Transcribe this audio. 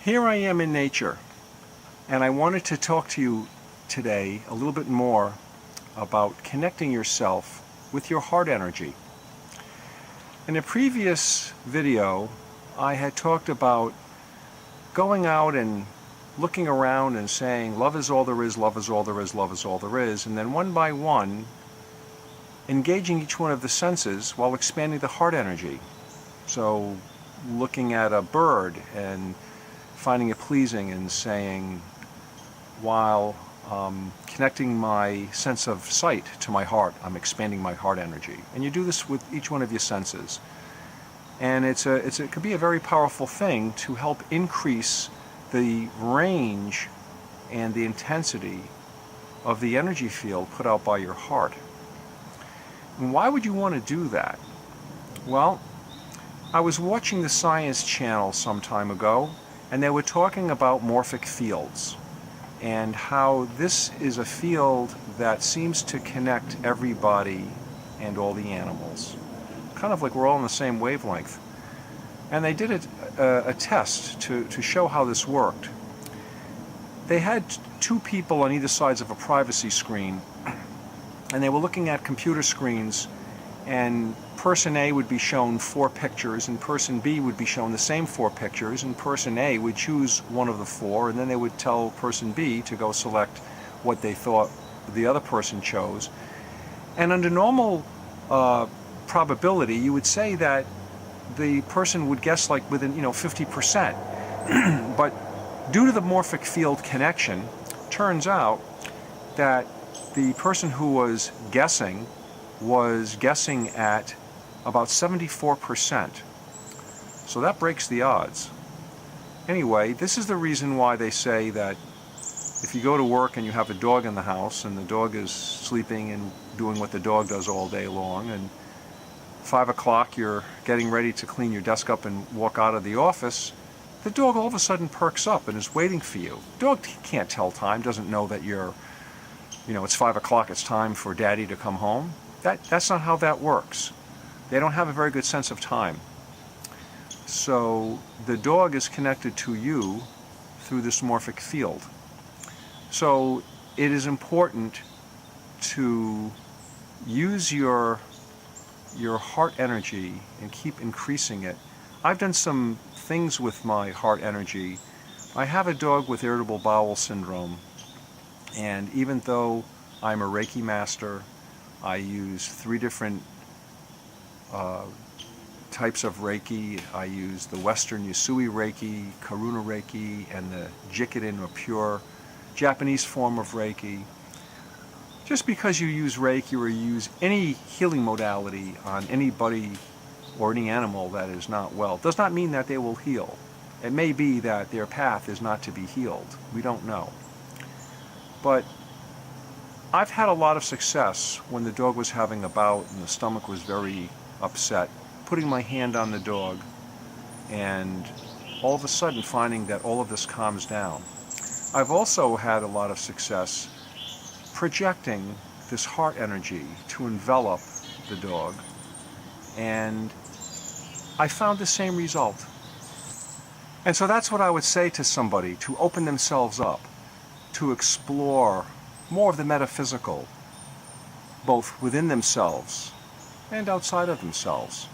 Here I am in nature, and I wanted to talk to you today a little bit more about connecting yourself with your heart energy. In a previous video, I had talked about going out and looking around and saying, love is all there is, love is all there is, love is all there is, and then one by one, engaging each one of the senses while expanding the heart energy. So, looking at a bird and finding it pleasing and saying, while connecting my sense of sight to my heart, I'm expanding my heart energy. And you do this with each one of your senses. And it could be a very powerful thing to help increase the range and the intensity of the energy field put out by your heart. And why would you want to do that? Well, I was watching the Science Channel some time ago, and they were talking about morphic fields and how this is a field that seems to connect everybody and all the animals. Kind of like we're all on the same wavelength. And they did a test to show how this worked. They had two people on either sides of a privacy screen, and they were looking at computer screens, and person A would be shown 4 pictures, and person B would be shown the same 4 pictures, and person A would choose one of the 4, and then they would tell person B to go select what they thought the other person chose. And under normal probability, you would say that the person would guess like within 50%. But due to the morphic field connection, turns out that the person who was guessing at about 74%. So that breaks the odds. Anyway, this is the reason why they say that if you go to work and you have a dog in the house and the dog is sleeping and doing what the dog does all day long, and 5 o'clock you're getting ready to clean your desk up and walk out of the office, the dog all of a sudden perks up and is waiting for you. The dog can't tell time, doesn't know that it's 5 o'clock, it's time for daddy to come home. That's not how that works. They don't have a very good sense of time. So the dog is connected to you through this morphic field. So it is important to use your heart energy and keep increasing it. I've done some things with my heart energy. I have a dog with irritable bowel syndrome, and even though I'm a Reiki master, I use 3 different types of Reiki. I use the Western Usui Reiki, Karuna Reiki, and the Jikiden or pure Japanese form of Reiki. Just because you use Reiki or you use any healing modality on anybody or any animal that is not well does not mean that they will heal. It may be that their path is not to be healed. We don't know. But I've had a lot of success when the dog was having a bout and the stomach was very upset, putting my hand on the dog and all of a sudden finding that all of this calms down. I've also had a lot of success projecting this heart energy to envelop the dog, and I found the same result. And so that's what I would say to somebody, to open themselves up, to explore more of the metaphysical, both within themselves and outside of themselves.